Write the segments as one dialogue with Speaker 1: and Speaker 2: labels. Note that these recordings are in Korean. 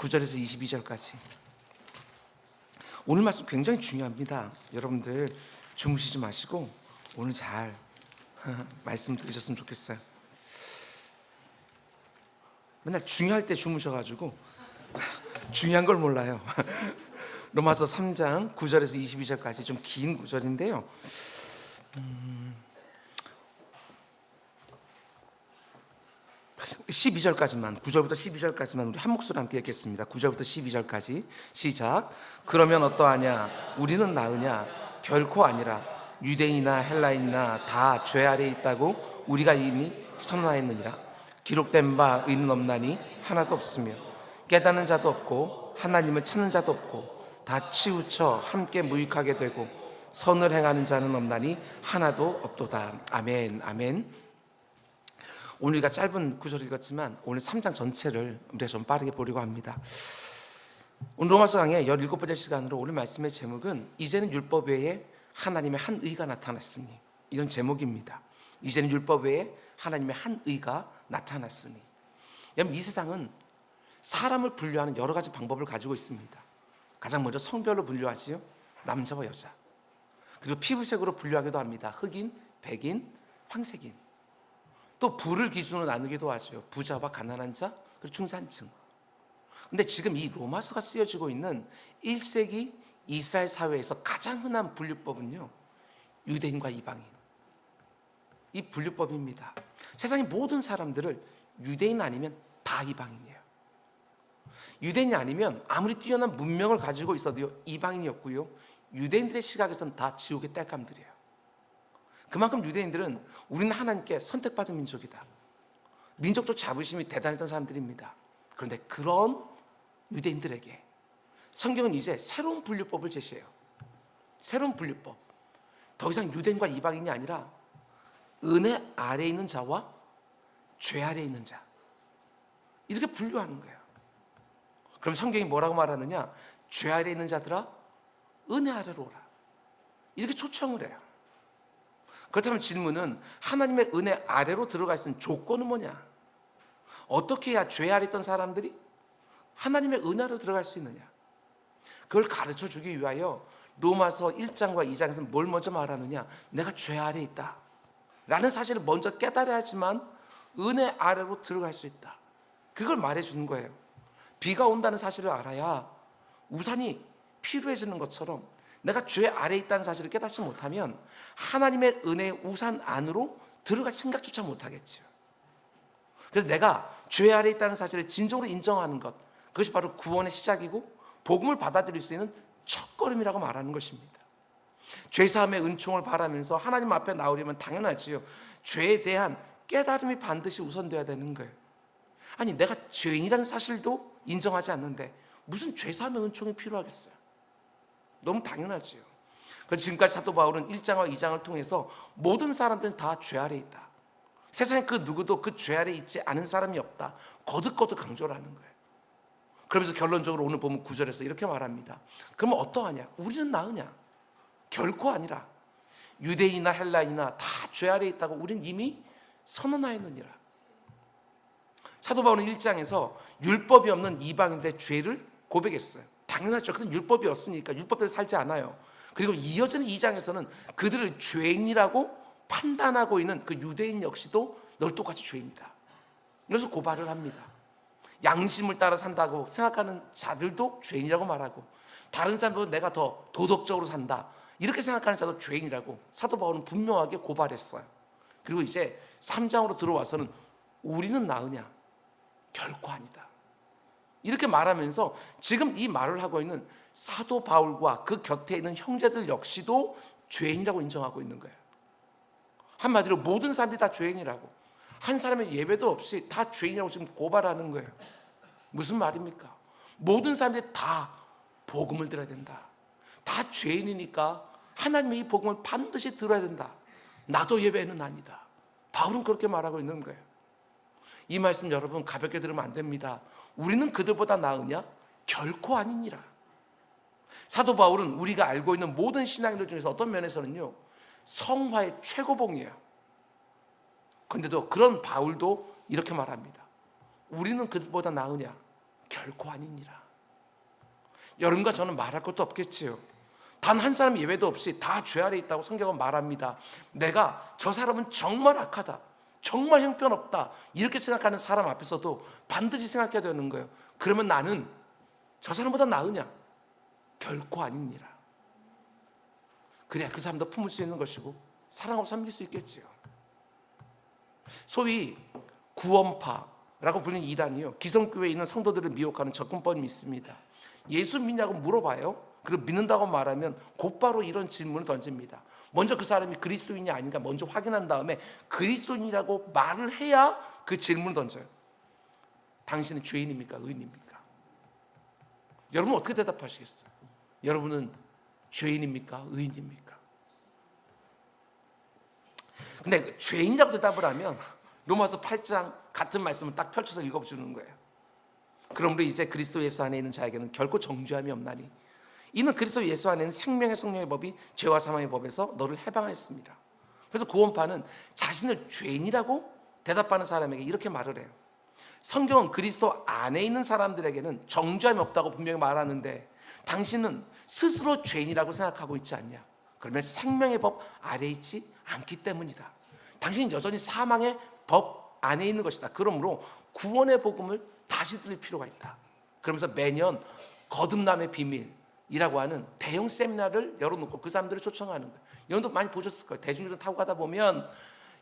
Speaker 1: 9절에서 22절까지. 오늘 말씀 굉장히 중요합니다. 여러분들 주무시지 마시고 오늘 잘 말씀 들으셨으면 좋겠어요. 맨날 중요할 때 주무셔가지고 중요한 걸 몰라요. 로마서 3장 9절에서 22절까지 좀 긴 구절인데요. 12절까지만, 9절부터 12절까지만 우리 한 목소리 함께 읽겠습니다. 9절부터 12절까지 시작. 그러면 어떠하냐? 우리는 나으냐? 결코 아니라. 유대인이나 헬라인이나 다 죄 아래에 있다고 우리가 이미 선언하였느니라. 기록된 바 의는 없나니 하나도 없으며 깨닫는 자도 없고 하나님을 찾는 자도 없고 다 치우쳐 함께 무익하게 되고 선을 행하는 자는 없나니 하나도 없도다. 아멘. 아멘. 오늘 우리가 짧은 구절을 읽었지만 오늘 3장 전체를 우리가 좀 빠르게 보려고 합니다. 오늘 로마서 강의 17번째 시간으로 오늘 말씀의 제목은 이제는 율법 외에 하나님의 한 의가 나타났으니, 이런 제목입니다. 이제는 율법 외에 하나님의 한 의가 나타났으니. 여러분, 이 세상은 사람을 분류하는 여러 가지 방법을 가지고 있습니다. 가장 먼저 성별로 분류하지요. 남자와 여자. 그리고 피부색으로 분류하기도 합니다. 흑인, 백인, 황색인. 또 부를 기준으로 나누기도 하죠. 부자와 가난한 자, 그리고 중산층. 근데 지금 이 로마서가 쓰여지고 있는 1세기 이스라엘 사회에서 가장 흔한 분류법은요, 유대인과 이방인, 이 분류법입니다. 세상의 모든 사람들을 유대인 아니면 다 이방인이에요. 유대인이 아니면 아무리 뛰어난 문명을 가지고 있어도 이방인이었고요, 유대인들의 시각에서는 다 지옥의 땔감들이에요. 그만큼 유대인들은 우리는 하나님께 선택받은 민족이다, 민족적 자부심이 대단했던 사람들입니다. 그런데 그런 유대인들에게 성경은 이제 새로운 분류법을 제시해요. 새로운 분류법. 더 이상 유대인과 이방인이 아니라 은혜 아래에 있는 자와 죄 아래에 있는 자, 이렇게 분류하는 거예요. 그럼 성경이 뭐라고 말하느냐? 죄 아래에 있는 자들아 은혜 아래로 오라, 이렇게 초청을 해요. 그렇다면 질문은, 하나님의 은혜 아래로 들어갈 수 있는 조건은 뭐냐? 어떻게 해야 죄 아래 있던 사람들이 하나님의 은혜 아래로 들어갈 수 있느냐? 그걸 가르쳐 주기 위하여 로마서 1장과 2장에서 뭘 먼저 말하느냐? 내가 죄 아래에 있다 라는 사실을 먼저 깨달아야지만 은혜 아래로 들어갈 수 있다, 그걸 말해주는 거예요. 비가 온다는 사실을 알아야 우산이 필요해지는 것처럼 내가 죄 아래에 있다는 사실을 깨닫지 못하면 하나님의 은혜의 우산 안으로 들어갈 생각조차 못하겠죠. 그래서 내가 죄 아래에 있다는 사실을 진정으로 인정하는 것, 그것이 바로 구원의 시작이고 복음을 받아들일 수 있는 첫걸음이라고 말하는 것입니다. 죄사함의 은총을 바라면서 하나님 앞에 나오려면 당연하지요, 죄에 대한 깨달음이 반드시 우선되어야 되는 거예요. 아니, 내가 죄인이라는 사실도 인정하지 않는데 무슨 죄사함의 은총이 필요하겠어요? 너무 당연하지요. 그래서 지금까지 사도 바울은 1장과 2장을 통해서 모든 사람들은 다 죄 아래에 있다, 세상에 그 누구도 그 죄 아래에 있지 않은 사람이 없다, 거듭거듭 강조를 하는 거예요. 그러면서 결론적으로 오늘 보면 9절에서 이렇게 말합니다. 그러면 어떠하냐? 우리는 나으냐? 결코 아니라. 유대인이나 헬라인이나 다 죄 아래에 있다고 우리는 이미 선언하였느니라. 사도 바울은 1장에서 율법이 없는 이방인들의 죄를 고백했어요. 당연하죠. 그건 율법이 없으니까 율법대로 살지 않아요. 그리고 이어지는 2장에서는 그들을 죄인이라고 판단하고 있는 그 유대인 역시도 널 똑같이 죄인이다, 그래서 고발을 합니다. 양심을 따라 산다고 생각하는 자들도 죄인이라고 말하고, 다른 사람보다 내가 더 도덕적으로 산다 이렇게 생각하는 자도 죄인이라고 사도 바울은 분명하게 고발했어요. 그리고 이제 3장으로 들어와서는 우리는 나으냐? 결코 아니다, 이렇게 말하면서 지금 이 말을 하고 있는 사도 바울과 그 곁에 있는 형제들 역시도 죄인이라고 인정하고 있는 거예요. 한마디로 모든 사람들이 다 죄인이라고, 한 사람의 예배도 없이 다 죄인이라고 지금 고발하는 거예요. 무슨 말입니까? 모든 사람들이 다 복음을 들어야 된다, 다 죄인이니까 하나님의 이 복음을 반드시 들어야 된다, 나도 예배는 아니다, 바울은 그렇게 말하고 있는 거예요. 이 말씀 여러분 가볍게 들으면 안 됩니다. 우리는 그들보다 나으냐? 결코 아니니라. 사도 바울은 우리가 알고 있는 모든 신앙인들 중에서 어떤 면에서는요, 성화의 최고봉이에요. 그런데도 그런 바울도 이렇게 말합니다. 우리는 그들보다 나으냐? 결코 아니니라. 여러분과 저는 말할 것도 없겠지요. 단 한 사람 예외도 없이 다 죄 아래 있다고 성경은 말합니다. 내가 저 사람은 정말 악하다, 정말 형편없다 이렇게 생각하는 사람 앞에서도 반드시 생각해야 되는 거예요. 그러면 나는 저 사람보다 나으냐? 결코 아니니라. 그래야 그 사람도 품을 수 있는 것이고 사랑하고 섬길 수 있겠지요. 소위 구원파라고 불리는 이단이요, 기성교회에 있는 성도들을 미혹하는 접근법이 있습니다. 예수 믿냐고 물어봐요. 그리고 믿는다고 말하면 곧바로 이런 질문을 던집니다. 먼저 그 사람이 그리스도인이 아닌가 먼저 확인한 다음에 그리스도인이라고 말을 해야 그 질문을 던져요. 당신은 죄인입니까? 의인입니까? 여러분 어떻게 대답하시겠어요? 여러분은 죄인입니까? 의인입니까? 근데 죄인이라고 대답을 하면 로마서 8장 같은 말씀을 딱 펼쳐서 읽어주는 거예요. 그러므로 이제 그리스도 예수 안에 있는 자에게는 결코 정죄함이 없나니 이는 그리스도 예수 안에는 생명의 성령의 법이 죄와 사망의 법에서 너를 해방하였습니다. 그래서 구원파는 자신을 죄인이라고 대답하는 사람에게 이렇게 말을 해요. 성경은 그리스도 안에 있는 사람들에게는 정죄함이 없다고 분명히 말하는데 당신은 스스로 죄인이라고 생각하고 있지 않냐? 그러면 생명의 법 아래에 있지 않기 때문이다. 당신은 여전히 사망의 법 안에 있는 것이다. 그러므로 구원의 복음을 다시 들을 필요가 있다. 그러면서 매년 거듭남의 비밀이라고 하는 대형 세미나를 열어놓고 그 사람들을 초청하는 거예요. 여러분도 많이 보셨을 거예요. 대중교통 타고 가다 보면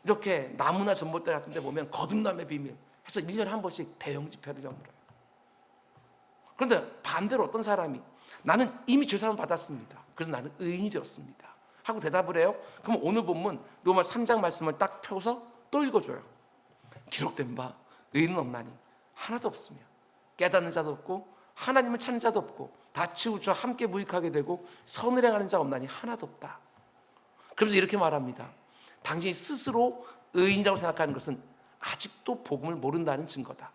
Speaker 1: 이렇게 나무나 전봇대 같은 데 보면 거듭남의 비밀 해서 1년에 한 번씩 대형 집회를 열어요. 그런데 반대로 어떤 사람이 나는 이미 죄사함을 받았습니다. 그래서 나는 의인이 되었습니다 하고 대답을 해요. 그럼 오늘 본문 로마 3장 말씀을 딱 펴서 또 읽어줘요. 기록된 바 의인은 없나니 하나도 없으며 깨닫는 자도 없고 하나님을 찾는 자도 없고 다 치우쳐 함께 무익하게 되고 선을 행하는 자가 없나니 하나도 없다. 그러면서 이렇게 말합니다. 당신이 스스로 의인이라고 생각하는 것은 아직도 복음을 모른다는 증거다.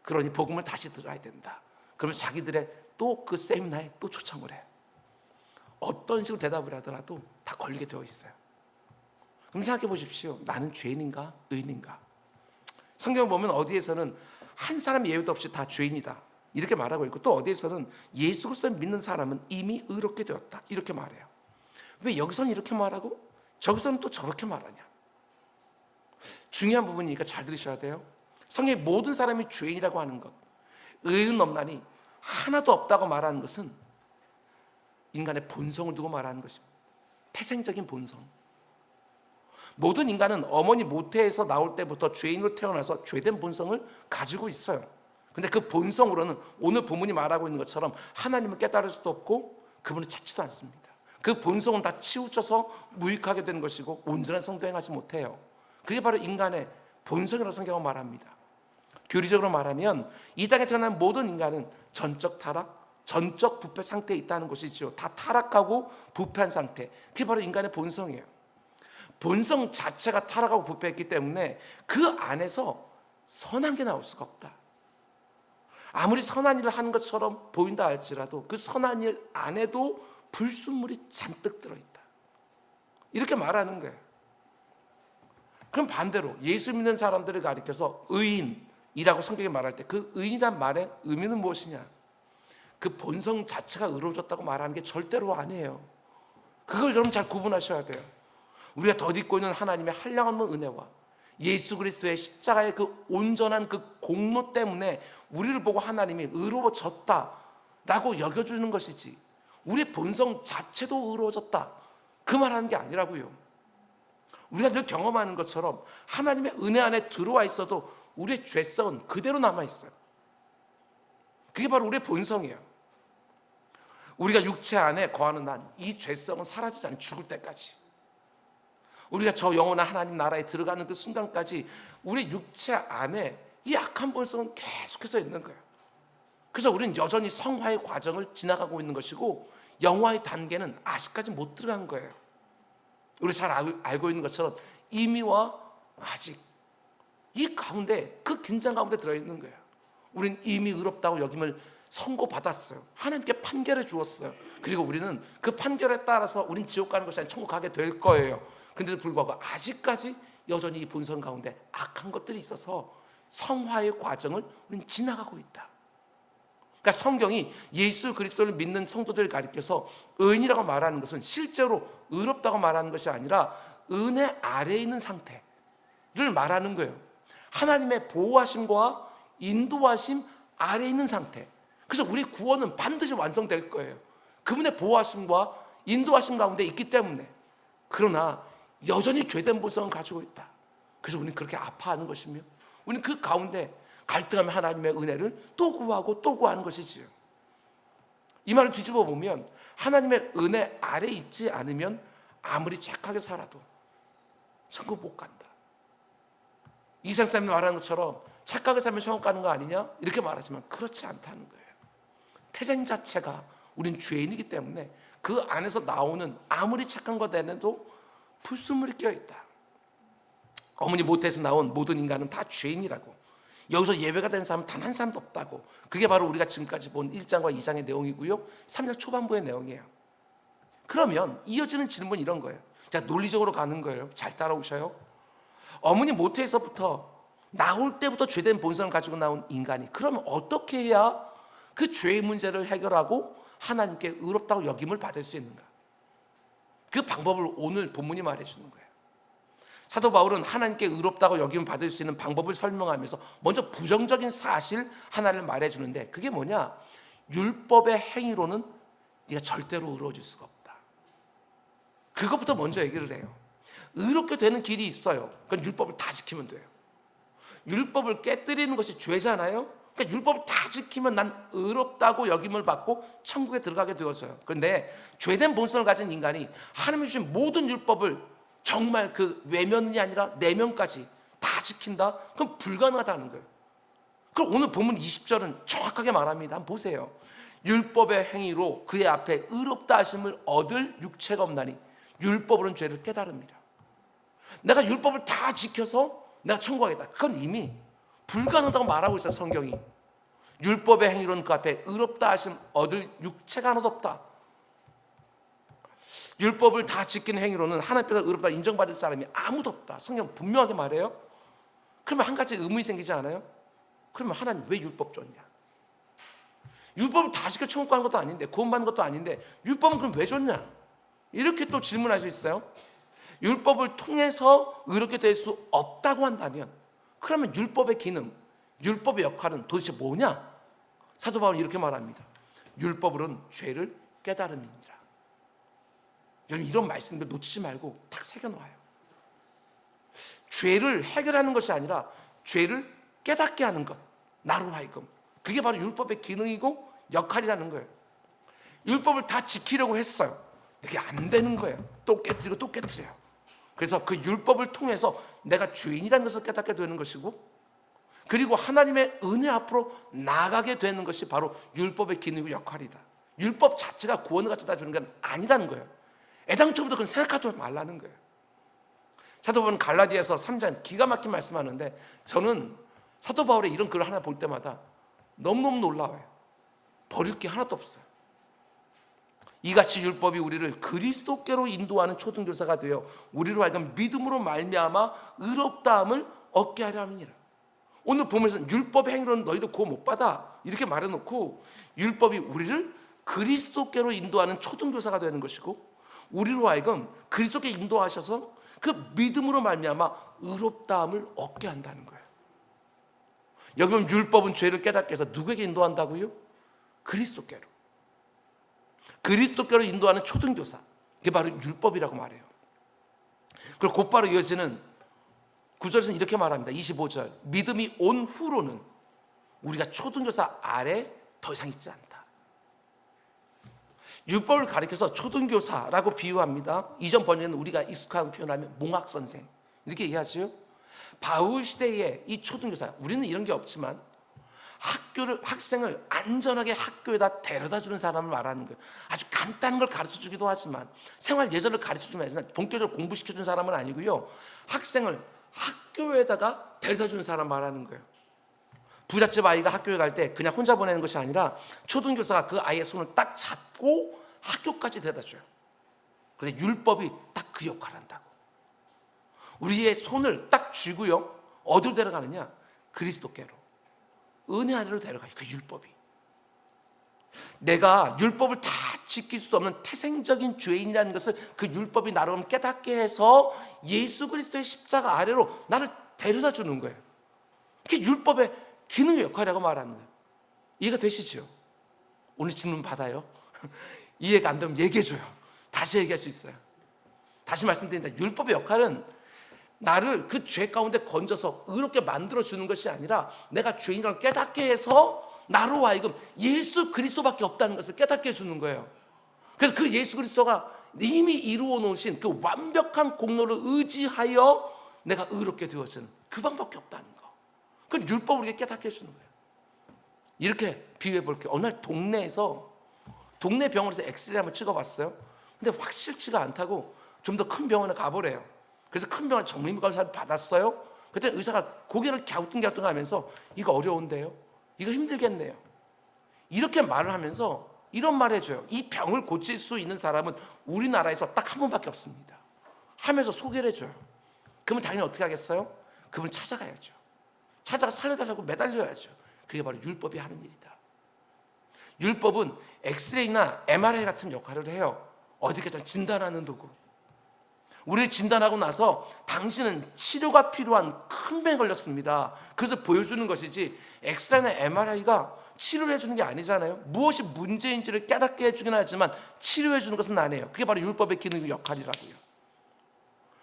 Speaker 1: 그러니 복음을 다시 들어야 된다. 그러면서 자기들의 또 그 세미나에 또 초청을 해요. 어떤 식으로 대답을 하더라도 다 걸리게 되어 있어요. 그럼 생각해 보십시오. 나는 죄인인가 의인인가? 성경을 보면 어디에서는 한 사람 예외도 없이 다 죄인이다 이렇게 말하고 있고, 또 어디에서는 예수 그리스도를 믿는 사람은 이미 의롭게 되었다 이렇게 말해요. 왜 여기서는 이렇게 말하고 저기서는 또 저렇게 말하냐? 중요한 부분이니까 잘 들으셔야 돼요. 성경의 모든 사람이 죄인이라고 하는 것, 의인은 없나니 하나도 없다고 말하는 것은 인간의 본성을 두고 말하는 것입니다. 태생적인 본성. 모든 인간은 어머니 모태에서 나올 때부터 죄인으로 태어나서 죄된 본성을 가지고 있어요. 근데 그 본성으로는 오늘 본문이 말하고 있는 것처럼 하나님을 깨달을 수도 없고 그분을 찾지도 않습니다. 그 본성은 다 치우쳐서 무익하게 된 것이고 온전한 성도 행하지 못해요. 그게 바로 인간의 본성이라고 성경은 말합니다. 교리적으로 말하면 이 땅에 태어난 모든 인간은 전적 타락, 전적 부패 상태에 있다는 것이죠. 다 타락하고 부패한 상태. 그게 바로 인간의 본성이에요. 본성 자체가 타락하고 부패했기 때문에 그 안에서 선한 게 나올 수가 없다. 아무리 선한 일을 하는 것처럼 보인다 할지라도 그 선한 일 안에도 불순물이 잔뜩 들어있다. 이렇게 말하는 거예요. 그럼 반대로 예수 믿는 사람들을 가리켜서 의인이라고 성경이 말할 때 그 의인이란 말의 의미는 무엇이냐? 그 본성 자체가 의로워졌다고 말하는 게 절대로 아니에요. 그걸 여러분 잘 구분하셔야 돼요. 우리가 덧입고 있는 하나님의 한량없는 은혜와 예수 그리스도의 십자가의 그 온전한 그 공로 때문에 우리를 보고 하나님이 의로워졌다라고 여겨주는 것이지, 우리의 본성 자체도 의로워졌다 그 말하는 게 아니라고요. 우리가 늘 경험하는 것처럼 하나님의 은혜 안에 들어와 있어도 우리의 죄성은 그대로 남아있어요. 그게 바로 우리의 본성이에요. 우리가 육체 안에 거하는 한 이 죄성은 사라지지 않아요. 죽을 때까지. 우리가 저 영원한 하나님 나라에 들어가는 그 순간까지 우리 육체 안에 이 악한 본성은 계속해서 있는 거예요. 그래서 우리는 여전히 성화의 과정을 지나가고 있는 것이고 영화의 단계는 아직까지 못 들어간 거예요. 우리 잘 알고 있는 것처럼 이미와 아직, 이 가운데 그 긴장 가운데 들어있는 거예요. 우리는 이미 의롭다고 여김을 선고받았어요. 하나님께 판결해 주었어요. 그리고 우리는 그 판결에 따라서 우린 지옥 가는 것이 아니라 천국 가게 될 거예요. 근데도 불구하고 아직까지 여전히 이 본성 가운데 악한 것들이 있어서 성화의 과정을 우리는 지나가고 있다. 그러니까 성경이 예수 그리스도를 믿는 성도들을 가리켜서 의인이라고 말하는 것은 실제로 의롭다고 말하는 것이 아니라 은혜 아래에 있는 상태를 말하는 거예요. 하나님의 보호하심과 인도하심 아래에 있는 상태. 그래서 우리 구원은 반드시 완성될 거예요. 그분의 보호하심과 인도하심 가운데 있기 때문에. 그러나 여전히 죄된 본성을 가지고 있다. 그래서 우리는 그렇게 아파하는 것이며 우리는 그 가운데 갈등하며 하나님의 은혜를 또 구하고 또 구하는 것이지요. 이 말을 뒤집어 보면 하나님의 은혜 아래 있지 않으면 아무리 착하게 살아도 천국 못 간다. 이생 사람이 말하는 것처럼 착하게 살면 천국 가는 거 아니냐? 이렇게 말하지만 그렇지 않다는 거예요. 태생 자체가 우린 죄인이기 때문에 그 안에서 나오는 아무리 착한 것 안에도 불순물이 껴있다. 어머니 모태에서 나온 모든 인간은 다 죄인이라고. 여기서 예외가 되는 사람은 단 한 사람도 없다고. 그게 바로 우리가 지금까지 본 1장과 2장의 내용이고요, 3장 초반부의 내용이에요. 그러면 이어지는 질문이 이런 거예요. 자, 논리적으로 가는 거예요. 잘 따라오셔요. 어머니 모태에서부터 나올 때부터 죄된 본성을 가지고 나온 인간이 그러면 어떻게 해야 그 죄의 문제를 해결하고 하나님께 의롭다고 여김을 받을 수 있는가? 그 방법을 오늘 본문이 말해주는 거예요. 사도 바울은 하나님께 의롭다고 여김을 받을 수 있는 방법을 설명하면서 먼저 부정적인 사실 하나를 말해주는데, 그게 뭐냐? 율법의 행위로는 네가 절대로 의로워질 수가 없다. 그것부터 먼저 얘기를 해요. 의롭게 되는 길이 있어요. 그건 율법을 다 지키면 돼요. 율법을 깨뜨리는 것이 죄잖아요. 그러니까 율법을 다 지키면 난 의롭다고 여김을 받고 천국에 들어가게 되어져요. 그런데 죄된 본성을 가진 인간이 하나님이 주신 모든 율법을 정말 그 외면이 아니라 내면까지 다 지킨다? 그럼 불가능하다는 거예요. 그럼 오늘 본문 20절은 정확하게 말합니다. 한번 보세요. 율법의 행위로 그의 앞에 의롭다 하심을 얻을 육체가 없나니 율법으로는 죄를 깨달습니다. 내가 율법을 다 지켜서 내가 천국하겠다. 그건 이미 불가능하다고 말하고 있어요. 성경이. 율법의 행위로는 그 앞에 의롭다 하심 얻을 육체가 하나도 없다. 율법을 다 지키는 행위로는 하나님께서 의롭다 인정받을 사람이 아무도 없다. 성경 분명하게 말해요. 그러면 한 가지 의문이 생기지 않아요? 그러면 하나님 왜 율법 줬냐? 율법을 다 지켜 천국 가는 것도 아닌데, 구원받는 것도 아닌데 율법은 그럼 왜 줬냐? 이렇게 또 질문할 수 있어요. 율법을 통해서 의롭게 될 수 없다고 한다면 그러면 율법의 기능, 율법의 역할은 도대체 뭐냐? 사도 바울은 이렇게 말합니다. 율법으로는 죄를 깨달음이니라. 여러분, 이런 말씀들 놓치지 말고 딱 새겨놓아요. 죄를 해결하는 것이 아니라 죄를 깨닫게 하는 것, 나로 하여금. 그게 바로 율법의 기능이고 역할이라는 거예요. 율법을 다 지키려고 했어요. 그게 안 되는 거예요. 또 깨뜨리고 또 깨뜨려요. 그래서 그 율법을 통해서 내가 죄인이라는 것을 깨닫게 되는 것이고, 그리고 하나님의 은혜 앞으로 나가게 되는 것이 바로 율법의 기능이고 역할이다. 율법 자체가 구원을 가져다 주는 건 아니라는 거예요. 애당초부터 그건 생각하지 말라는 거예요. 사도 바울은 갈라디아서 3장 기가 막힌 말씀하는데, 저는 사도 바울의 이런 글을 하나 볼 때마다 너무너무 놀라워요. 버릴 게 하나도 없어요. 이같이 율법이 우리를 그리스도께로 인도하는 초등교사가 되어 우리로 하여금 믿음으로 말미암아 의롭다함을 얻게 하려 함이니라. 오늘 보면서 율법의 행위로는 너희도 구원 못 받아 이렇게 말해놓고, 율법이 우리를 그리스도께로 인도하는 초등교사가 되는 것이고, 우리로 하여금 그리스도께 인도하셔서 그 믿음으로 말미암아 의롭다함을 얻게 한다는 거예요. 여기 보면 율법은 죄를 깨닫게 해서 누구에게 인도한다고요? 그리스도께로. 그리스도께로 인도하는 초등교사, 그게 바로 율법이라고 말해요. 그리고 곧바로 이어지는 9절에서는 이렇게 말합니다. 25절, 믿음이 온 후로는 우리가 초등교사 아래 더 이상 있지 않다. 율법을 가리켜서 초등교사라고 비유합니다. 이전 번역에는 우리가 익숙한 표현하면 몽학선생 이렇게 얘기하죠. 바울 시대의 이 초등교사, 우리는 이런 게 없지만 학생을 안전하게 학교에다 데려다 주는 사람을 말하는 거예요. 아주 간단한 걸 가르쳐 주기도 하지만, 생활 예절을 가르쳐 주면 본격적으로 공부시켜 준 사람은 아니고요, 학생을 학교에다가 데려다 주는 사람 말하는 거예요. 부잣집 아이가 학교에 갈 때 그냥 혼자 보내는 것이 아니라 초등교사가 그 아이의 손을 딱 잡고 학교까지 데려다 줘요. 그런데 율법이 딱 그 역할을 한다고. 우리의 손을 딱 쥐고요, 어디로 데려가느냐? 그리스도께로, 은혜 아래로 데려가요. 그 율법이. 내가 율법을 다 지킬 수 없는 태생적인 죄인이라는 것을 그 율법이 나름 깨닫게 해서 예수 그리스도의 십자가 아래로 나를 데려다 주는 거예요. 그게 율법의 기능의 역할이라고 말하는 거예요. 이해가 되시죠? 오늘 질문 받아요. 이해가 안 되면 얘기해줘요. 다시 얘기할 수 있어요. 다시 말씀드립니다. 율법의 역할은 나를 그 죄 가운데 건져서 의롭게 만들어주는 것이 아니라 내가 죄인이라는 걸 깨닫게 해서 나로 하여금 예수 그리스도밖에 없다는 것을 깨닫게 해주는 거예요. 그래서 그 예수 그리스도가 이미 이루어 놓으신 그 완벽한 공로를 의지하여 내가 의롭게 되어지는 그 방법밖에 없다는 거. 그건 율법을 우리에게 깨닫게 해주는 거예요. 이렇게 비유해 볼게요. 어느 날 동네 병원에서 엑스레이 한번 찍어봤어요. 근데 확실치가 않다고 좀 더 큰 병원에 가보래요. 그래서 큰 병원에 정밀검사를 받았어요. 그때 의사가 고개를 갸우뚱갸우뚱하면서 이거 어려운데요, 이거 힘들겠네요, 이렇게 말을 하면서 이런 말을 해줘요. 이 병을 고칠 수 있는 사람은 우리나라에서 딱 한 분밖에 없습니다 하면서 소개를 해줘요. 그러면 당연히 어떻게 하겠어요? 그분을 찾아가야죠. 찾아가 살려달라고 매달려야죠. 그게 바로 율법이 하는 일이다. 율법은 엑스레이나 MRI 같은 역할을 해요. 어디까지 진단하는 도구. 우리를 진단하고 나서 당신은 치료가 필요한 큰 병에 걸렸습니다. 그래서 보여주는 것이지 엑스레이나 MRI가 치료를 해주는 게 아니잖아요. 무엇이 문제인지를 깨닫게 해주긴 하지만 치료해 주는 것은 아니에요. 그게 바로 율법의 기능 역할이라고요.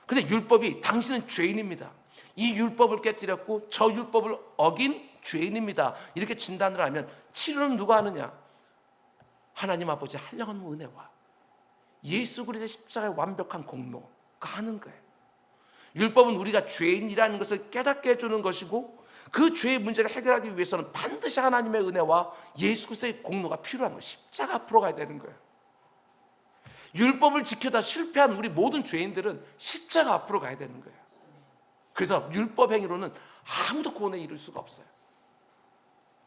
Speaker 1: 근데 율법이 당신은 죄인입니다, 이 율법을 깨뜨렸고 저 율법을 어긴 죄인입니다, 이렇게 진단을 하면 치료는 누가 하느냐? 하나님 아버지 한량한 은혜와 예수 그리스도의 십자가의 완벽한 공로가 하는 거예요. 율법은 우리가 죄인이라는 것을 깨닫게 해주는 것이고 그 죄의 문제를 해결하기 위해서는 반드시 하나님의 은혜와 예수 그리스도의 공로가 필요한 거예요. 십자가 앞으로 가야 되는 거예요. 율법을 지켜다 실패한 우리 모든 죄인들은 십자가 앞으로 가야 되는 거예요. 그래서 율법 행위로는 아무도 구원에 이를 수가 없어요.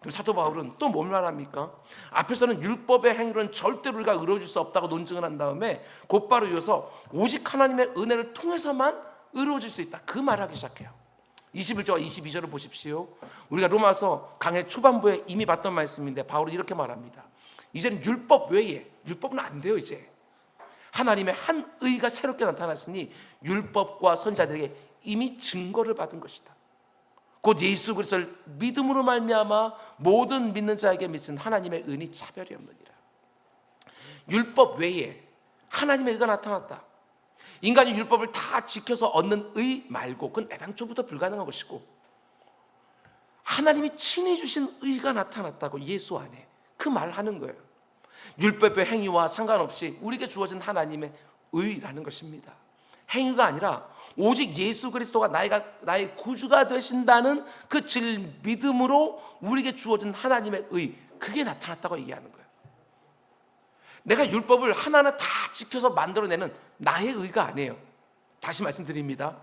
Speaker 1: 그럼 사도 바울은 또 뭘 말합니까? 앞에서는 율법의 행위로는 절대로 우리가 의로워질 수 없다고 논증을 한 다음에 곧바로 이어서 오직 하나님의 은혜를 통해서만 의로워질 수 있다, 그 말을 하기 시작해요. 21절과 22절을 보십시오. 우리가 로마서 강해 초반부에 이미 봤던 말씀인데 바울은 이렇게 말합니다. 이제는 율법 외에, 율법은 안 돼요. 이제 하나님의 한 의가 새롭게 나타났으니 율법과 선지자들에게 이미 증거를 받은 것이다. 곧 예수 그리스도를 믿음으로 말미암아 모든 믿는 자에게 미친 하나님의 은이 차별이 없느니라. 율법 외에 하나님의 의가 나타났다. 인간이 율법을 다 지켜서 얻는 의 말고 그건 애당초부터 불가능한 것이고 하나님이 친히 주신 의가 나타났다고 예수 안에 그 말을 하는 거예요. 율법의 행위와 상관없이 우리에게 주어진 하나님의 의라는 것입니다. 행위가 아니라 오직 예수 그리스도가 나의 구주가 되신다는 그 질 믿음으로 우리에게 주어진 하나님의 의, 그게 나타났다고 얘기하는 거예요. 내가 율법을 하나하나 다 지켜서 만들어내는 나의 의가 아니에요. 다시 말씀드립니다.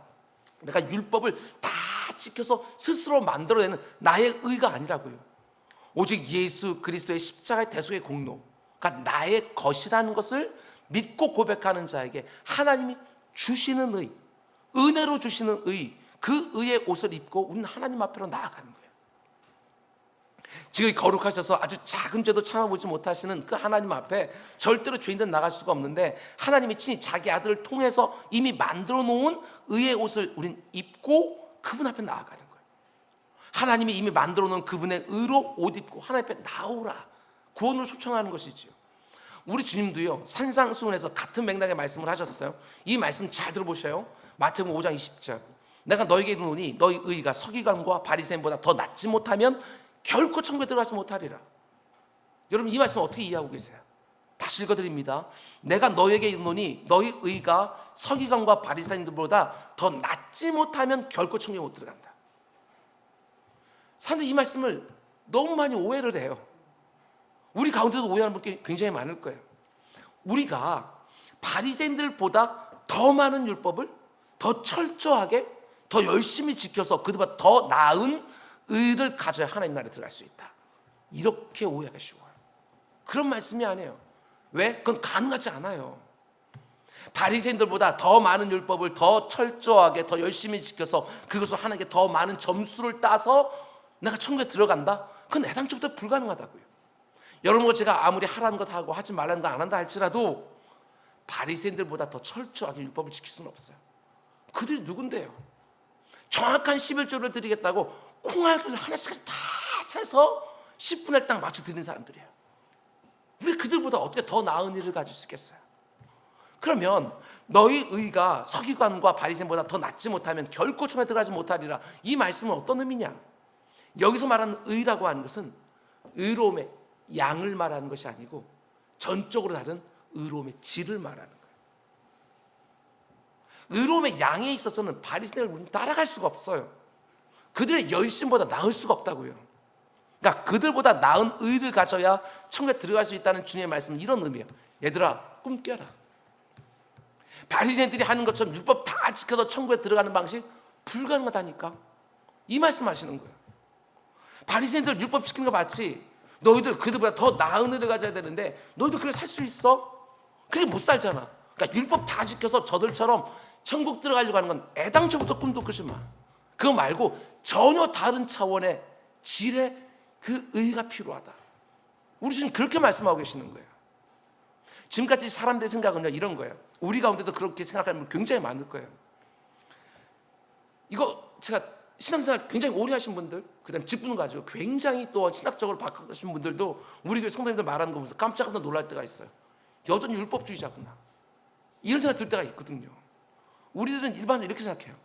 Speaker 1: 내가 율법을 다 지켜서 스스로 만들어내는 나의 의가 아니라고요. 오직 예수 그리스도의 십자가의 대속의 공로가 나의 것이라는 것을 믿고 고백하는 자에게 하나님이 주시는 의, 은혜로 주시는 의, 그 의의 옷을 입고 우리는 하나님 앞으로 나아가는 거예요. 지금 거룩하셔서 아주 작은 죄도 참아보지 못하시는 그 하나님 앞에 절대로 죄인들은 나갈 수가 없는데 하나님이 친히 자기 아들을 통해서 이미 만들어 놓은 의의 옷을 우린 입고 그분 앞에 나아가는 거예요. 하나님이 이미 만들어 놓은 그분의 의로 옷 입고 하나님 앞에 나오라, 구원을 초청하는 것이지요. 우리 주님도요 산상수훈에서 같은 맥락의 말씀을 하셨어요. 이 말씀 잘 들어보셔요. 마태복음 5장 20절. 내가 너에게 이르노니 너희 의가 서기관과 바리새인보다 더 낫지 못하면 결코 천국에 들어가지 못하리라. 여러분 이 말씀 어떻게 이해하고 계세요? 다시 읽어드립니다. 내가 너에게 이르노니 너희 의가 서기관과 바리새인들보다 더 낫지 못하면 결코 천국에 못 들어간다. 사람들이 이 말씀을 너무 많이 오해를 해요. 우리 가운데도 오해하는 분이 굉장히 많을 거예요. 우리가 바리새인들보다 더 많은 율법을 더 철저하게 더 열심히 지켜서 그들보다 더 나은 의를 가져야 하나님 나라에 들어갈 수 있다, 이렇게 오해하기 쉬워요. 그런 말씀이 아니에요. 왜? 그건 가능하지 않아요. 바리새인들보다 더 많은 율법을 더 철저하게 더 열심히 지켜서 그것을 하나님께 더 많은 점수를 따서 내가 천국에 들어간다? 그건 애당초부터 불가능하다고요. 여러분과 제가 아무리 하라는 것 하고 하지 말라는 거 안 한다 할지라도 바리새인들보다 더 철저하게 율법을 지킬 수는 없어요. 그들이 누군데요? 정확한 11조를 드리겠다고 콩알을 하나씩 다 세서 10분의 1 딱 맞춰 드리는 사람들이에요. 우리 그들보다 어떻게 더 나은 일을 가질 수 있겠어요? 그러면 너희 의가 서기관과 바리새인보다 더 낫지 못하면 결코 천국에 들어가지 못하리라. 이 말씀은 어떤 의미냐? 여기서 말하는 의라고 하는 것은 의로움의 양을 말하는 것이 아니고 전적으로 다른 의로움의 질을 말하는 거예요. 의로움의 양에 있어서는 바리새인을 우리는 따라갈 수가 없어요. 그들의 열심보다 나을 수가 없다고요. 그러니까 그들보다 나은 의를 가져야 천국에 들어갈 수 있다는 주님의 말씀은 이런 의미예요. 얘들아, 꿈 꿔라. 바리새인들이 하는 것처럼 율법 다 지켜서 천국에 들어가는 방식 불가능하다니까. 이 말씀하시는 거예요. 바리새인들 율법 지키는 거 맞지? 너희들 그들보다 더 나은 의를 가져야 되는데 너희들 그래 살 수 있어? 그게 못 살잖아. 그러니까 율법 다 지켜서 저들처럼 천국 들어가려고 하는 건 애당초부터 꿈도 꾸지 마. 그거 말고 전혀 다른 차원의 질의 그 의가 필요하다. 우리 주님 그렇게 말씀하고 계시는 거예요. 지금까지 사람들의 생각은요 이런 거예요. 우리 가운데도 그렇게 생각하는 분 굉장히 많을 거예요. 이거 제가 신앙생활 굉장히 오래 하신 분들, 그 다음에 직분을 가지고 굉장히 또 신학적으로 바꾸신 분들도 우리 교회 성도님들 말하는 거 보면서 깜짝깜짝 놀랄 때가 있어요. 여전히 율법주의자구나, 이런 생각 들 때가 있거든요. 우리들은 일반적으로 이렇게 생각해요.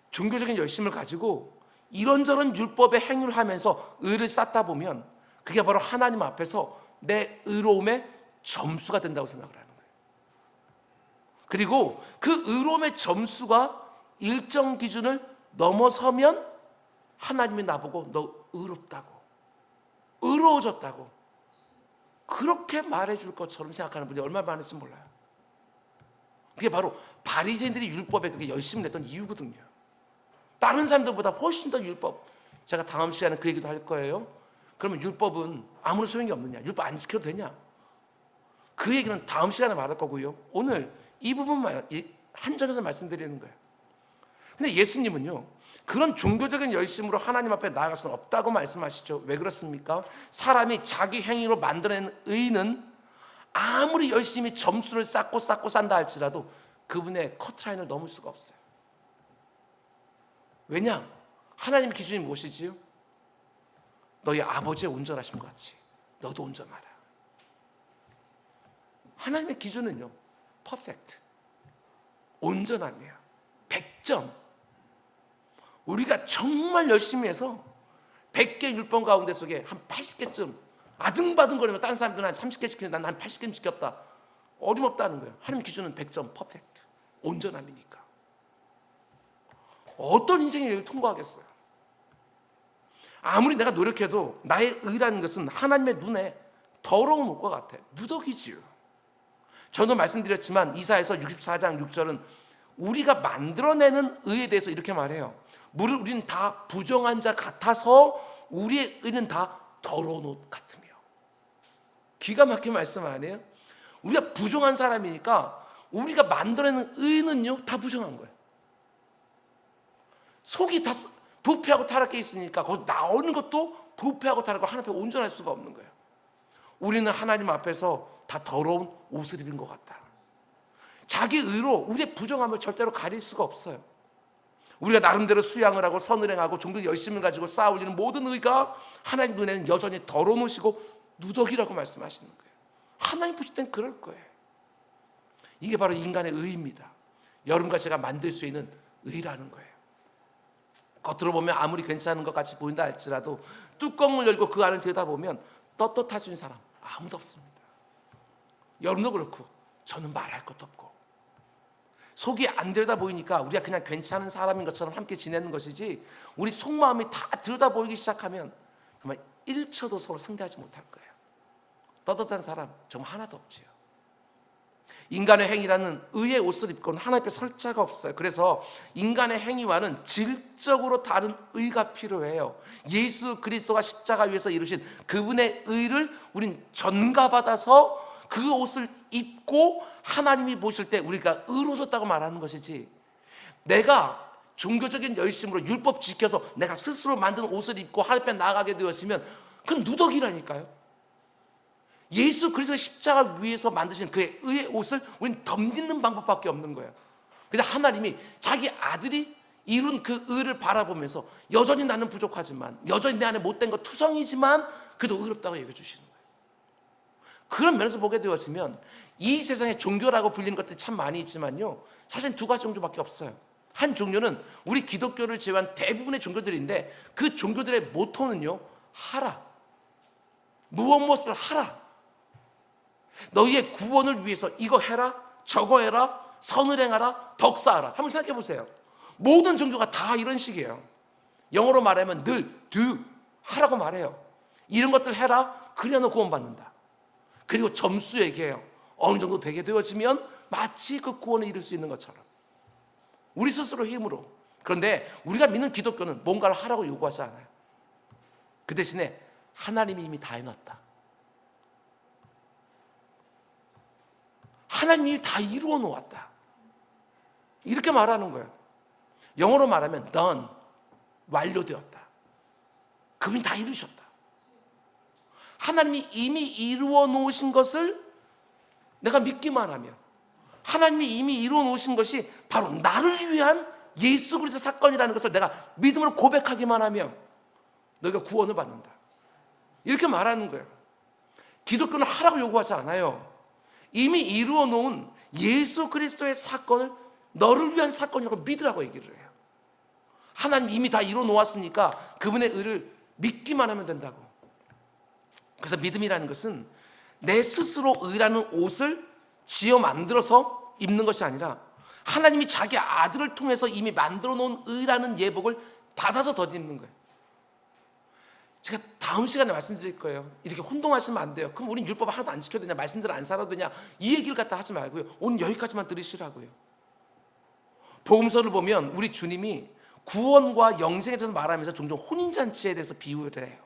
Speaker 1: 종교적인 열심을 가지고 이런저런 율법의 행위를 하면서 의를 쌓다 보면 그게 바로 하나님 앞에서 내 의로움의 점수가 된다고 생각을 하는 거예요. 그리고 그 의로움의 점수가 일정 기준을 넘어서면 하나님이 나보고 너 의롭다고, 의로워졌다고 그렇게 말해줄 것처럼 생각하는 분이 얼마나 많을지 몰라요. 그게 바로 바리새인들이 율법에 그렇게 열심히 냈던 이유거든요. 다른 사람들보다 훨씬 더 율법, 제가 다음 시간에 그 얘기도 할 거예요. 그러면 율법은 아무런 소용이 없느냐, 율법 안 지켜도 되냐, 그 얘기는 다음 시간에 말할 거고요. 오늘 이 부분만 한정해서 말씀드리는 거예요. 근데 예수님은요 그런 종교적인 열심으로 하나님 앞에 나아갈 수는 없다고 말씀하시죠. 왜 그렇습니까? 사람이 자기 행위로 만들어낸 의는 아무리 열심히 점수를 쌓고 쌓다 할지라도 그분의 커트라인을 넘을 수가 없어요. 왜냐? 하나님의 기준이 무엇이지요? 너희 아버지의 온전하심 같이 너도 온전하라. 하나님의 기준은요 퍼펙트, 온전함이에요. 100점. 우리가 정말 열심히 해서 100개 율법 가운데 속에 한 80개쯤 아등바등거리면 다른 사람들은 한 30개 지키는데 난 한 80개 지켰다, 어림없다는 거예요. 하나님 기준은 100점 퍼펙트, 온전함이니까. 어떤 인생의 일을 통과하겠어요? 아무리 내가 노력해도 나의 의라는 것은 하나님의 눈에 더러운 옷과 같아. 누더기지요. 저도 말씀드렸지만 이사야서 64장 6절은 우리가 만들어내는 의에 대해서 이렇게 말해요. 우리는 다 부정한 자 같아서 우리의 의는 다 더러운 옷 같으며. 기가 막힌 말씀 아니에요? 우리가 부정한 사람이니까 우리가 만들어내는 의는요 다 부정한 거예요. 속이 다 부패하고 타락해 있으니까 거기서 나오는 것도 부패하고 타락하고 하나님 앞에 온전할 수가 없는 거예요. 우리는 하나님 앞에서 다 더러운 옷을 입은 것 같다. 자기 의로 우리의 부정함을 절대로 가릴 수가 없어요. 우리가 나름대로 수양을 하고 선을 행하고 종교 열심을 가지고 쌓아올리는 모든 의가 하나님 눈에는 여전히 더러운 옷이고 누더기라고 말씀하시는 거예요. 하나님 보실 땐 그럴 거예요. 이게 바로 인간의 의입니다. 여러분과 제가 만들 수 있는 의라는 거예요. 겉으로 보면 아무리 괜찮은 것 같이 보인다 할지라도 뚜껑을 열고 그 안을 들여다보면 떳떳할 수 있는 사람 아무도 없습니다. 여러분도 그렇고 저는 말할 것도 없고 속이 안 들여다 보이니까 우리가 그냥 괜찮은 사람인 것처럼 함께 지내는 것이지 우리 속마음이 다 들여다 보이기 시작하면 정말 1초도 서로 상대하지 못할 거예요. 떳떳한 사람 정말 하나도 없지요. 인간의 행위라는 의의 옷을 입고는 하나님 앞에 설 자가 없어요. 그래서 인간의 행위와는 질적으로 다른 의가 필요해요. 예수 그리스도가 십자가 위에서 이루신 그분의 의를 우린 전가받아서 그 옷을 입고 하나님이 보실 때 우리가 의로워졌다고 말하는 것이지, 내가 종교적인 열심으로 율법 지켜서 내가 스스로 만든 옷을 입고 하나님 앞에 나아가게 되었으면 그건 누더기라니까요. 예수 그리스도의 십자가 위에서 만드신 그의 의의 옷을 우리는 덧입는 방법밖에 없는 거예요. 근데 하나님이 자기 아들이 이룬 그 의를 바라보면서 여전히 나는 부족하지만, 여전히 내 안에 못된 것 투성이지만 그래도 의롭다고 여겨주시는 거예요. 그런 면에서 보게 되었으면 이 세상에 종교라고 불리는 것들이 참 많이 있지만요, 사실 두 가지 종교밖에 없어요. 한 종교는 우리 기독교를 제외한 대부분의 종교들인데, 그 종교들의 모토는요, 하라, 무엇을 하라, 너희의 구원을 위해서 이거 해라, 저거 해라, 선을 행하라, 덕사하라. 한번 생각해 보세요. 모든 종교가 다 이런 식이에요. 영어로 말하면 늘 do, 하라고 말해요. 이런 것들 해라, 그래야 너 구원받는다. 그리고 점수 얘기해요. 어느 정도 되게 되어지면 마치 그 구원을 이룰 수 있는 것처럼, 우리 스스로 힘으로. 그런데 우리가 믿는 기독교는 뭔가를 하라고 요구하지 않아요. 그 대신에 하나님이 이미 다 해놨다. 하나님이 다 이루어 놓았다. 이렇게 말하는 거예요. 영어로 말하면 done, 완료되었다. 그분이 다 이루셨다. 하나님이 이미 이루어 놓으신 것을 내가 믿기만 하면, 하나님이 이미 이루어 놓으신 것이 바로 나를 위한 예수 그리스도 사건이라는 것을 내가 믿음으로 고백하기만 하면 너희가 구원을 받는다. 이렇게 말하는 거예요. 기독교는 하라고 요구하지 않아요. 이미 이루어 놓은 예수 그리스도의 사건을 너를 위한 사건이라고 믿으라고 얘기를 해요. 하나님 이미 다 이루어 놓았으니까 그분의 의를 믿기만 하면 된다고. 그래서 믿음이라는 것은 내 스스로 의라는 옷을 지어 만들어서 입는 것이 아니라, 하나님이 자기 아들을 통해서 이미 만들어 놓은 의라는 예복을 받아서 덧입는 거예요. 제가 다음 시간에 말씀드릴 거예요. 이렇게 혼동하시면 안 돼요. 그럼 우린 율법 하나도 안 지켜도 되냐, 말씀대로 안 살아도 되냐, 이 얘기를 갖다 하지 말고요, 오늘 여기까지만 들으시라고요. 복음서를 보면 우리 주님이 구원과 영생에 대해서 말하면서 종종 혼인잔치에 대해서 비유를 해요.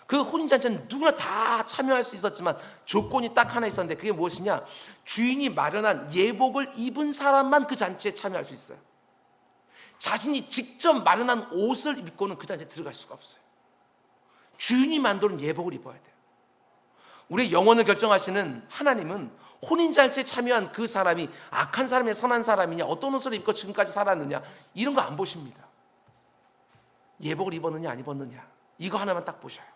Speaker 1: 그 혼인잔치는 누구나 다 참여할 수 있었지만 조건이 딱 하나 있었는데, 그게 무엇이냐, 주인이 마련한 예복을 입은 사람만 그 잔치에 참여할 수 있어요. 자신이 직접 마련한 옷을 입고는 그 잔치에 들어갈 수가 없어요. 주인이 만드는 예복을 입어야 돼요. 우리의 영혼을 결정하시는 하나님은 혼인잔치에 참여한 그 사람이 악한 사람이냐 선한 사람이냐, 어떤 옷을 입고 지금까지 살았느냐, 이런 거 안 보십니다. 예복을 입었느냐 안 입었느냐, 이거 하나만 딱 보셔요.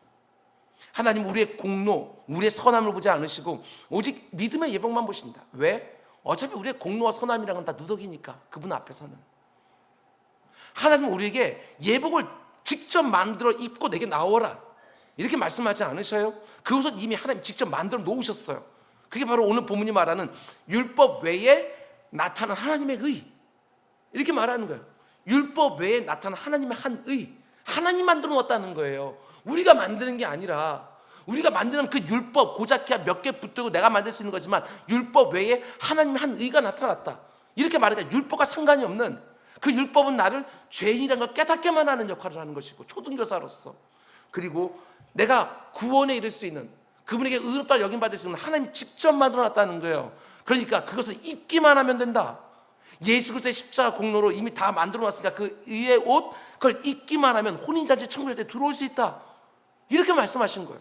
Speaker 1: 하나님 우리의 공로, 우리의 선함을 보지 않으시고 오직 믿음의 예복만 보신다. 왜? 어차피 우리의 공로와 선함이란 건 다 누더기니까, 그분 앞에서는. 하나님은 우리에게 예복을 직접 만들어 입고 내게 나오라, 이렇게 말씀하지 않으셔요? 그 옷은 이미 하나님 직접 만들어 놓으셨어요. 그게 바로 오늘 본문이 말하는 율법 외에 나타난 하나님의 의, 이렇게 말하는 거예요. 율법 외에 나타난 하나님의 한 의, 하나님 만들어 놓았다는 거예요. 우리가 만드는 게 아니라, 우리가 만드는 그 율법 고작해야 몇 개 붙들고 내가 만들 수 있는 거지만, 율법 외에 하나님의 한 의가 나타났다, 이렇게 말하니까 율법과 상관이 없는, 그 율법은 나를 죄인이라는 걸 깨닫게만 하는 역할을 하는 것이고, 초등교사로서, 그리고 내가 구원에 이를 수 있는, 그분에게 의롭다 여김받을 수 있는 하나님이 직접 만들어놨다는 거예요. 그러니까 그것을 입기만 하면 된다. 예수 그리스도의 십자가 공로로 이미 다 만들어놨으니까 그 의의 옷, 그걸 입기만 하면 혼인잔치 천국에 들어올 수 있다, 이렇게 말씀하신 거예요.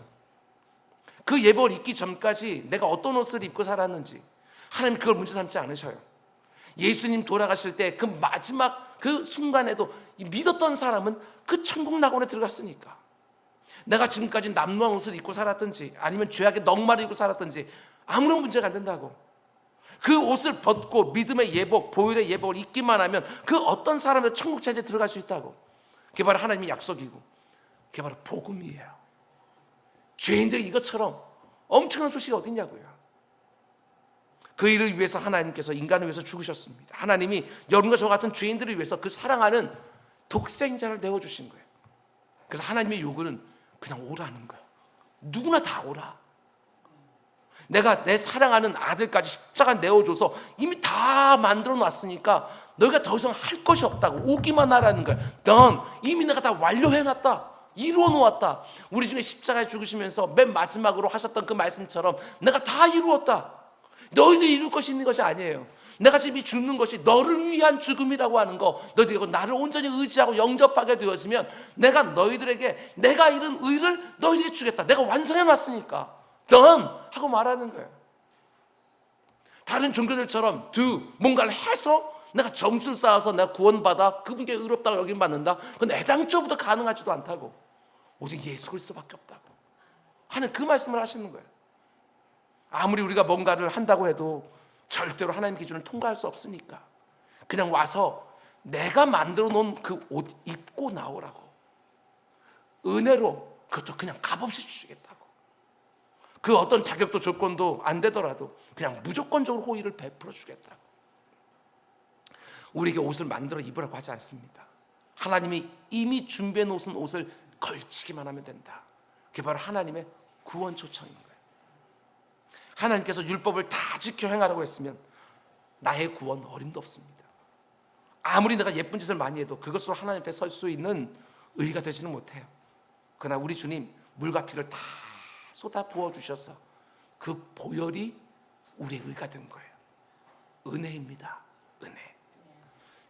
Speaker 1: 그 예복을 입기 전까지 내가 어떤 옷을 입고 살았는지 하나님 그걸 문제 삼지 않으셔요. 예수님 돌아가실 때 그 마지막 그 순간에도 믿었던 사람은 그 천국 낙원에 들어갔으니까, 내가 지금까지 남루한 옷을 입고 살았든지 아니면 죄악의 넉마를 입고 살았든지 아무런 문제가 안 된다고. 그 옷을 벗고 믿음의 예복, 보혈의 예복을 입기만 하면 그 어떤 사람도 천국 자리에 들어갈 수 있다고. 그게 바로 하나님의 약속이고, 그게 바로 복음이에요. 죄인들이 이것처럼 엄청난 소식이 어딨냐고요. 그 일을 위해서 하나님께서 인간을 위해서 죽으셨습니다. 하나님이 여러분과 저 같은 죄인들을 위해서 그 사랑하는 독생자를 내어주신 거예요. 그래서 하나님의 요구는 그냥 오라는 거예요. 누구나 다 오라. 내가 내 사랑하는 아들까지 십자가 내어줘서 이미 다 만들어 놨으니까 너희가 더 이상 할 것이 없다고, 오기만 하라는 거야. 넌 이미 내가 다 완료해놨다, 이루어 놓았다. 우리 중에 십자가에 죽으시면서 맨 마지막으로 하셨던 그 말씀처럼 내가 다 이루었다. 너희들 이룰 것이 있는 것이 아니에요. 내가 지금 이 죽는 것이 너를 위한 죽음이라고 하는 거, 너희들이 나를 온전히 의지하고 영접하게 되어지면 내가 너희들에게 내가 이룬 의를 너희들에게 주겠다. 내가 완성해 놨으니까 done 하고 말하는 거예요. 다른 종교들처럼 뭔가를 해서 내가 점수를 쌓아서 내가 구원받아 그분께 의롭다고 여김받는다. 그건 애당초부터 가능하지도 않다고. 오직 예수 그리스도밖에 없다고 하는 그 말씀을 하시는 거예요. 아무리 우리가 뭔가를 한다고 해도 절대로 하나님 기준을 통과할 수 없으니까 그냥 와서 내가 만들어 놓은 그 옷 입고 나오라고. 은혜로 그것도 그냥 값없이 주시겠다고. 그 어떤 자격도 조건도 안 되더라도 그냥 무조건적으로 호의를 베풀어 주겠다고. 우리에게 옷을 만들어 입으라고 하지 않습니다. 하나님이 이미 준비해 놓은 옷을 걸치기만 하면 된다. 그게 바로 하나님의 구원 초청인 거예요. 하나님께서 율법을 다 지켜 행하라고 했으면 나의 구원 어림도 없습니다. 아무리 내가 예쁜 짓을 많이 해도 그것으로 하나님 앞에 설 수 있는 의가 되지는 못해요. 그러나 우리 주님 물과 피를 다 쏟아 부어주셔서 그 보혈이 우리의 의가 된 거예요. 은혜입니다. 은혜.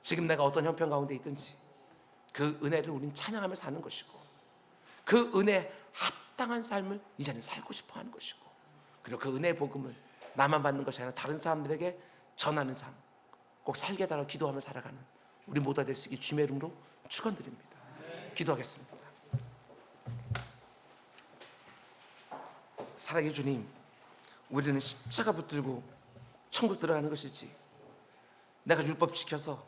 Speaker 1: 지금 내가 어떤 형편 가운데 있든지 그 은혜를 우린 찬양하며 사는 것이고 그 은혜에 합당한 삶을 이제는 살고 싶어 하는 것이고 그리고 그 은혜의 복음을 나만 받는 것이 아니라 다른 사람들에게 전하는 삶 꼭 살게 해달라고 기도하며 살아가는 우리 모두가 될 수 있게 주님의 이름으로 축원드립니다. 기도하겠습니다. 사랑의 주님, 우리는 십자가 붙들고 천국 들어가는 것이지 내가 율법 지켜서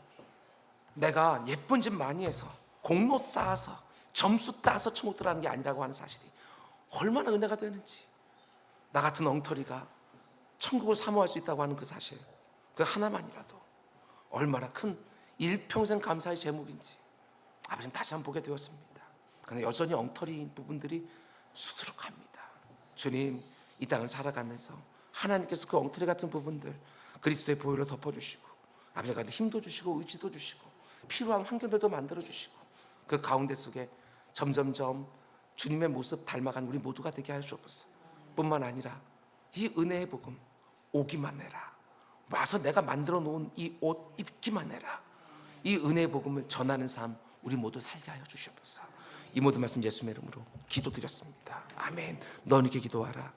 Speaker 1: 내가 예쁜 짓 많이 해서 공로 쌓아서 점수 따서 천국 들어가는 게 아니라고 하는 사실이 얼마나 은혜가 되는지, 나 같은 엉터리가 천국을 사모할 수 있다고 하는 그 사실, 그 하나만이라도 얼마나 큰 일평생 감사의 제목인지 아버님 다시 한번 보게 되었습니다. 그러나 여전히 엉터리인 부분들이 수두룩합니다. 주님, 이 땅을 살아가면서 하나님께서 그 엉터리 같은 부분들 그리스도의 보혈로 덮어주시고 아버지가 힘도 주시고 의지도 주시고 필요한 환경들도 만들어주시고 그 가운데 속에 점점점 주님의 모습 닮아가는 우리 모두가 되게 하여 주옵소서. 뿐만 아니라 이 은혜의 복음 오기만 해라, 와서 내가 만들어 놓은 이 옷 입기만 해라, 이 은혜의 복음을 전하는 삶 우리 모두 살게 하여 주시옵소서. 이 모든 말씀 예수님의 이름으로 기도드렸습니다. 아멘. 너는 이렇게 기도하라.